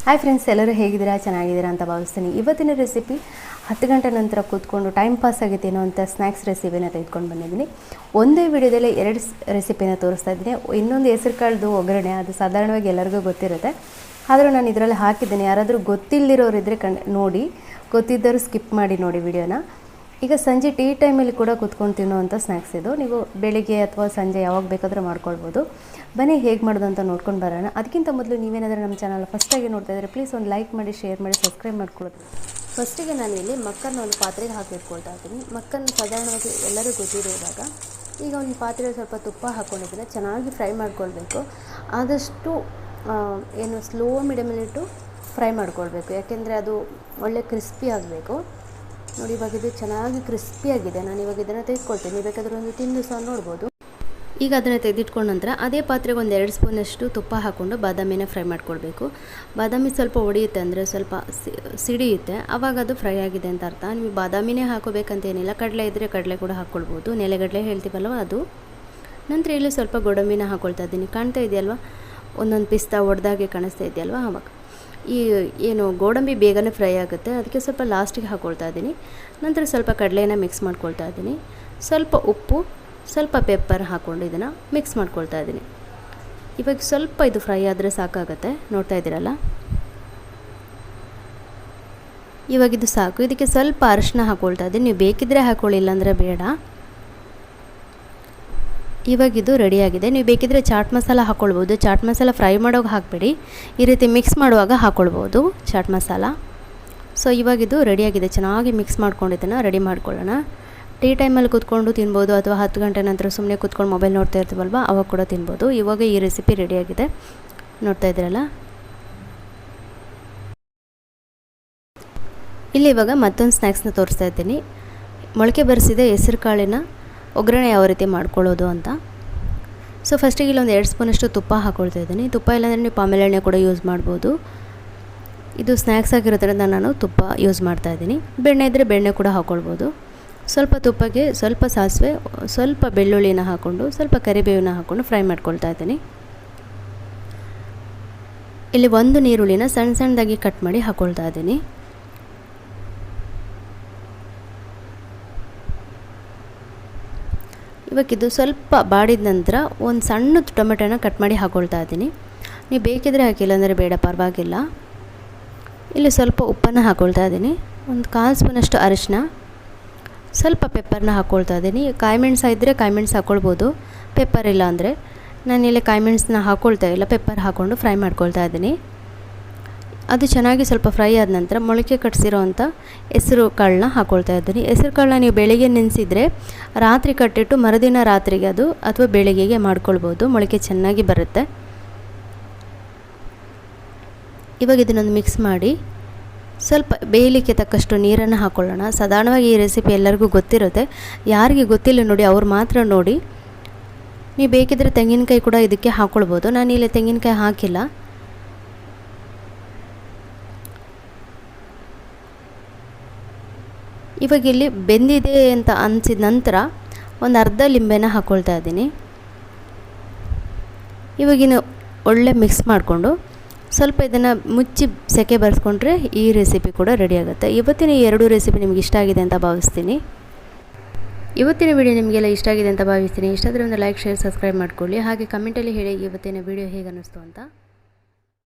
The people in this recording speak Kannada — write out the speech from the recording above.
ಹಾಯ್ ಫ್ರೆಂಡ್ಸ್, ಎಲ್ಲರೂ ಹೇಗಿದ್ದೀರಾ? ಚೆನ್ನಾಗಿದ್ದೀರಾ ಅಂತ ಭಾವಿಸ್ತೀನಿ. ಇವತ್ತಿನ ರೆಸಿಪಿ 10 ಗಂಟೆ ನಂತರ ಕೂತ್ಕೊಂಡು ಟೈಮ್ ಪಾಸ್ ಆಗಿತ್ತೇನೋ ಅಂತ ಸ್ನ್ಯಾಕ್ಸ್ ರೆಸಿಪಿನ ತೆಗೆದುಕೊಂಡು ಬಂದಿದ್ದೀನಿ. ಒಂದೇ ವಿಡಿಯೋದಲ್ಲಿ 2 ರೆಸಿಪಿನ ತೋರಿಸ್ತಾ ಇದ್ದೀನಿ. ಇನ್ನೊಂದು ಹೆಸರು ಕಾಳ್ದು ಒಗ್ಗರಣೆ, ಅದು ಸಾಧಾರಣವಾಗಿ ಎಲ್ಲರಿಗೂ ಗೊತ್ತಿರುತ್ತೆ. ಆದರೂ ನಾನು ಇದರಲ್ಲಿ ಹಾಕಿದ್ದೀನಿ. ಯಾರಾದರೂ ಗೊತ್ತಿಲ್ಲದಿರೋರಿದ್ದರೆ ನೋಡಿ, ಗೊತ್ತಿದ್ದರೂ ಸ್ಕಿಪ್ ಮಾಡಿ ನೋಡಿ ವಿಡಿಯೋನ. ಈಗ ಸಂಜೆ ಟೀ ಟೈಮಲ್ಲಿ ಕೂಡ ಕೂತ್ಕೊಂಡು ತಿನ್ನುವಂಥ ಸ್ನ್ಯಾಕ್ಸ್ ಇದು. ನೀವು ಬೆಳಿಗ್ಗೆ ಅಥವಾ ಸಂಜೆ ಯಾವಾಗ ಬೇಕಾದರೂ ಮಾಡ್ಕೊಳ್ಬೋದು. ಬನ್ನಿ ಹೇಗೆ ಮಾಡೋದು ಅಂತ ನೋಡ್ಕೊಂಡು ಬರೋಣ. ಅದಕ್ಕಿಂತ ಮೊದಲು ನೀವೇನಾದರೂ ನಮ್ಮ ಚಾನಲ್ ಫಸ್ಟಾಗಿ ನೋಡ್ತಾ ಇದ್ದರೆ ಪ್ಲೀಸ್ ಒಂದು ಲೈಕ್ ಮಾಡಿ, ಶೇರ್ ಮಾಡಿ, ಸಬ್ಸ್ಕ್ರೈಬ್ ಮಾಡ್ಕೊಳ್ಳೋದು. ಫಸ್ಟಿಗೆ ನಾನು ಇಲ್ಲಿ ಮಕ್ಕನ ಒಂದು ಪಾತ್ರೆಗೆ ಹಾಕಿಟ್ಕೊಳ್ತಾ ಇದ್ದೀನಿ. ಮಕ್ಕನ ಸಾಧಾರಣವಾಗಿ ಎಲ್ಲರೂ ಗೊತ್ತಿರೋದಾಗ ಈಗ ಒಂದು ಪಾತ್ರೆ ಸ್ವಲ್ಪ ತುಪ್ಪ ಹಾಕ್ಕೊಂಡಿದ್ದೀನಿ. ಚೆನ್ನಾಗಿ ಫ್ರೈ ಮಾಡ್ಕೊಳ್ಬೇಕು. ಆದಷ್ಟು ಸ್ಲೋ ಮೀಡಿಯಮಲ್ಲಿಟ್ಟು ಫ್ರೈ ಮಾಡ್ಕೊಳ್ಬೇಕು, ಯಾಕೆಂದರೆ ಅದು ಒಳ್ಳೆ ಕ್ರಿಸ್ಪಿ ಆಗಬೇಕು. ನೋಡಿ, ಇವಾಗ ಇದು ಚೆನ್ನಾಗಿ ಕ್ರಿಸ್ಪಿಯಾಗಿದೆ. ನಾನು ಇವಾಗ ಇದನ್ನು ತೆಗೆದುಕೊಳ್ತೀನಿ. ಬೇಕಾದರೆ ಒಂದು ತಿಂದು ಸಹ ನೋಡ್ಬೋದು. ಈಗ ಅದನ್ನು ತೆಗೆದಿಟ್ಕೊಂಡ ನಂತರ ಅದೇ ಪಾತ್ರೆಗೆ ಒಂದು 2 ಸ್ಪೂನಷ್ಟು ತುಪ್ಪ ಹಾಕ್ಕೊಂಡು ಬಾದಾಮಿನ ಫ್ರೈ ಮಾಡ್ಕೊಳ್ಬೇಕು. ಬಾದಾಮಿ ಸ್ವಲ್ಪ ಒಡೆಯುತ್ತೆ, ಅಂದರೆ ಸ್ವಲ್ಪ ಸಿಡಿಯುತ್ತೆ, ಆವಾಗ ಅದು ಫ್ರೈ ಆಗಿದೆ ಅಂತ ಅರ್ಥ. ನೀವು ಬಾದಾಮಿನೇ ಹಾಕೋಬೇಕಂತೇನಿಲ್ಲ. ಕಡಲೆ ಇದ್ದರೆ ಕಡಲೆ ಕೂಡ ಹಾಕ್ಕೊಳ್ಬೋದು. ನೆಲೆಗಡಲೆ ಹೇಳ್ತೀವಲ್ವ ಅದು. ನಂತರ ಇಲ್ಲಿ ಸ್ವಲ್ಪ ಗೋಡಂಬಿನ ಹಾಕ್ಕೊಳ್ತಾ ಇದ್ದೀನಿ. ಕಾಣ್ತಾ ಇದೆಯಲ್ವ, ಒಂದೊಂದು ಪಿಸ್ತಾ ಒಡೆದಾಗೆ ಕಾಣಿಸ್ತಾ ಇದೆಯಲ್ವ. ಆವಾಗ ಈ ಗೋಡಂಬಿ ಬೇಗನೆ ಫ್ರೈ ಆಗುತ್ತೆ, ಅದಕ್ಕೆ ಸ್ವಲ್ಪ ಲಾಸ್ಟಿಗೆ ಹಾಕ್ಕೊಳ್ತಾ ಇದ್ದೀನಿ. ನಂತರ ಸ್ವಲ್ಪ ಕಡಲೆನ ಮಿಕ್ಸ್ ಮಾಡ್ಕೊಳ್ತಾ ಇದ್ದೀನಿ. ಸ್ವಲ್ಪ ಉಪ್ಪು, ಸ್ವಲ್ಪ ಪೆಪ್ಪರ್ ಹಾಕ್ಕೊಂಡು ಇದನ್ನು ಮಿಕ್ಸ್ ಮಾಡ್ಕೊಳ್ತಾ ಇದ್ದೀನಿ. ಇವಾಗ ಸ್ವಲ್ಪ ಇದು ಫ್ರೈ ಆದರೆ ಸಾಕಾಗುತ್ತೆ. ನೋಡ್ತಾ ಇದ್ದೀರಲ್ಲ, ಇವಾಗ ಇದು ಸಾಕು. ಇದಕ್ಕೆ ಸ್ವಲ್ಪ ಅರಿಶಿನ ಹಾಕ್ಕೊಳ್ತಾ ಇದ್ದೀನಿ. ನೀವು ಬೇಕಿದ್ದರೆ ಹಾಕ್ಕೊಳ್ಳಿ, ಇಲ್ಲಾಂದರೆ ಬೇಡ. ಇವಾಗ ಇದು ರೆಡಿಯಾಗಿದೆ. ನೀವು ಬೇಕಿದ್ದರೆ ಚಾಟ್ ಮಸಾಲ ಹಾಕ್ಕೊಳ್ಬೋದು. ಚಾಟ್ ಮಸಾಲ ಫ್ರೈ ಮಾಡೋಕೆ ಹಾಕಬೇಡಿ, ಈ ರೀತಿ ಮಿಕ್ಸ್ ಮಾಡುವಾಗ ಹಾಕ್ಕೊಳ್ಬೋದು ಚಾಟ್ ಮಸಾಲ. ಸೊ ಇವಾಗಿದು ರೆಡಿಯಾಗಿದೆ. ಚೆನ್ನಾಗಿ ಮಿಕ್ಸ್ ಮಾಡ್ಕೊಂಡಿದ್ದನ್ನು ರೆಡಿ ಮಾಡ್ಕೊಳ್ಳೋಣ. ಟೀ ಟೈಮಲ್ಲಿ ಕೂತ್ಕೊಂಡು ತಿನ್ಬೋದು, ಅಥವಾ 10 ಗಂಟೆ ನಂತರ ಸುಮ್ಮನೆ ಕೂತ್ಕೊಂಡು ಮೊಬೈಲ್ ನೋಡ್ತಾ ಇರ್ತೀವಲ್ವ, ಅವಾಗ ಕೂಡ ತಿನ್ಬೋದು. ಇವಾಗ ಈ ರೆಸಿಪಿ ರೆಡಿಯಾಗಿದೆ, ನೋಡ್ತಾ ಇದ್ದೀರಲ್ಲ. ಇಲ್ಲಿ ಇವಾಗ ಮತ್ತೊಂದು ಸ್ನ್ಯಾಕ್ಸ್ನ ತೋರಿಸ್ತಾ ಇದ್ದೀನಿ. ಮೊಳಕೆ ಬರಿಸಿದ ಹೆಸರು ಕಾಳಿನ ಒಗ್ಗರಣೆ ಯಾವ ರೀತಿ ಮಾಡ್ಕೊಳ್ಳೋದು ಅಂತ. ಸೊ ಫಸ್ಟಿಗೆ ಇಲ್ಲೊಂದು 2 ಸ್ಪೂನಷ್ಟು ತುಪ್ಪ ಹಾಕ್ಕೊಳ್ತಾ ಇದ್ದೀನಿ. ತುಪ್ಪ ಇಲ್ಲಾಂದರೆ ನೀವು ಪಾಮೇಲೆ ಎಣ್ಣೆ ಕೂಡ ಯೂಸ್ ಮಾಡ್ಬೋದು. ಇದು ಸ್ನ್ಯಾಕ್ಸ್ ಆಗಿರೋದ್ರಿಂದ ನಾನು ತುಪ್ಪ ಯೂಸ್ ಮಾಡ್ತಾಯಿದ್ದೀನಿ. ಬೆಣ್ಣೆ ಇದ್ದರೆ ಬೆಣ್ಣೆ ಕೂಡ ಹಾಕ್ಕೊಳ್ಬೋದು. ಸ್ವಲ್ಪ ತುಪ್ಪಕ್ಕೆ ಸ್ವಲ್ಪ ಸಾಸಿವೆ, ಸ್ವಲ್ಪ ಬೆಳ್ಳುಳ್ಳಿನ ಹಾಕ್ಕೊಂಡು, ಸ್ವಲ್ಪ ಕರಿಬೇವಿನ ಹಾಕ್ಕೊಂಡು ಫ್ರೈ ಮಾಡ್ಕೊಳ್ತಾ ಇದ್ದೀನಿ. ಇಲ್ಲಿ ಒಂದು ಈರುಳ್ಳಿನ ಸಣ್ಣ ಸಣ್ಣದಾಗಿ ಕಟ್ ಮಾಡಿ ಹಾಕ್ಕೊಳ್ತಾ ಇದ್ದೀನಿ. ಇವಾಗಿದೆ ಸ್ವಲ್ಪ ಬಾಡಿದ ನಂತರ ಒಂದು ಸಣ್ಣ ಟೊಮೆಟೊನ ಕಟ್ ಮಾಡಿ ಹಾಕ್ಕೊಳ್ತಾ ಇದ್ದೀನಿ. ನೀವು ಬೇಕಿದ್ರೆ ಹಾಕಿಲ್ಲ ಅಂದರೆ ಬೇಡ, ಪರವಾಗಿಲ್ಲ. ಇಲ್ಲಿ ಸ್ವಲ್ಪ ಉಪ್ಪನ್ನು ಹಾಕ್ಕೊಳ್ತಾ ಇದ್ದೀನಿ. ಒಂದು 1/4 ಸ್ಪೂನಷ್ಟು ಅರಿಶಿನ, ಸ್ವಲ್ಪ ಪೆಪ್ಪರ್ನ ಹಾಕ್ಕೊಳ್ತಾ ಇದ್ದೀನಿ. ಕಾಯಿ ಮೆಣಸು ಇದ್ದರೆ ಕಾಯಿ ಮೆಣಸು ಹಾಕ್ಕೊಳ್ಬೋದು, ಪೆಪ್ಪರ್ ಇಲ್ಲ ಅಂದರೆ. ನಾನಿಲ್ಲಿ ಕಾಯಿ ಮೆಣಸನ್ನ ಹಾಕ್ಕೊಳ್ತಾ ಇಲ್ಲ, ಪೆಪ್ಪರ್ ಹಾಕ್ಕೊಂಡು ಫ್ರೈ ಮಾಡ್ಕೊಳ್ತಾ ಇದ್ದೀನಿ. ಅದು ಚೆನ್ನಾಗಿ ಸ್ವಲ್ಪ ಫ್ರೈ ಆದ ನಂತರ ಮೊಳಕೆ ಕಟ್ಟಿಸಿರೋವಂಥ ಹೆಸರು ಕಾಳನ್ನ ಹಾಕ್ಕೊಳ್ತಾ ಇದ್ದೀನಿ. ಹೆಸರು ಕಾಳನ್ನ ನೀವು ಬೆಳಿಗ್ಗೆ ನೆನೆಸಿದರೆ ರಾತ್ರಿ ಕಟ್ಟಿಟ್ಟು ಮರುದಿನ ರಾತ್ರಿಗೆ ಅದು ಅಥವಾ ಬೆಳಿಗ್ಗೆಗೆ ಮಾಡ್ಕೊಳ್ಬೋದು. ಮೊಳಕೆ ಚೆನ್ನಾಗಿ ಬರುತ್ತೆ. ಇವಾಗ ಇದನ್ನೊಂದು ಮಿಕ್ಸ್ ಮಾಡಿ ಸ್ವಲ್ಪ ಬೇಯಲಿಕ್ಕೆ ತಕ್ಕಷ್ಟು ನೀರನ್ನು ಹಾಕ್ಕೊಳ್ಳೋಣ. ಸಾಧಾರಣವಾಗಿ ಈ ರೆಸಿಪಿ ಎಲ್ಲರಿಗೂ ಗೊತ್ತಿರುತ್ತೆ. ಯಾರಿಗೆ ಗೊತ್ತಿಲ್ಲ ನೋಡಿ, ಅವ್ರು ಮಾತ್ರ ನೋಡಿ. ನೀವು ಬೇಕಿದ್ದರೆ ತೆಂಗಿನಕಾಯಿ ಕೂಡ ಇದಕ್ಕೆ ಹಾಕ್ಕೊಳ್ಬೋದು. ನಾನಿಲ್ಲಿ ತೆಂಗಿನಕಾಯಿ ಹಾಕಿಲ್ಲ. ಇವಾಗ ಇಲ್ಲಿ ಬೆಂದಿದೆ ಅಂತ ಅನಿಸಿದ ನಂತರ ಒಂದು ಅರ್ಧ ಲಿಂಬೆನ ಹಾಕ್ಕೊಳ್ತಾ ಇದ್ದೀನಿ. ಇವಾಗಿನ ಒಳ್ಳೆ ಮಿಕ್ಸ್ ಮಾಡಿಕೊಂಡು ಸ್ವಲ್ಪ ಇದನ್ನು ಮುಚ್ಚಿ ಸೆಕೆ ಬರೆಸ್ಕೊಂಡ್ರೆ ಈ ರೆಸಿಪಿ ಕೂಡ ರೆಡಿ ಆಗುತ್ತೆ. ಇವತ್ತಿನ ಈ 2 ರೆಸಿಪಿ ನಿಮ್ಗೆ ಇಷ್ಟ ಆಗಿದೆ ಅಂತ ಭಾವಿಸ್ತೀನಿ. ಇವತ್ತಿನ ವಿಡಿಯೋ ನಿಮಗೆಲ್ಲ ಇಷ್ಟ ಆಗಿದೆ ಅಂತ ಭಾವಿಸ್ತೀನಿ. ಇಷ್ಟ ಆದರೆ ಒಂದು ಲೈಕ್, ಶೇರ್, ಸಬ್ಸ್ಕ್ರೈಬ್ ಮಾಡ್ಕೊಳ್ಳಿ. ಹಾಗೆ ಕಮೆಂಟಲ್ಲಿ ಹೇಳಿ ಇವತ್ತಿನ ವಿಡಿಯೋ ಹೇಗೆ ಅನ್ನಿಸ್ತು ಅಂತ.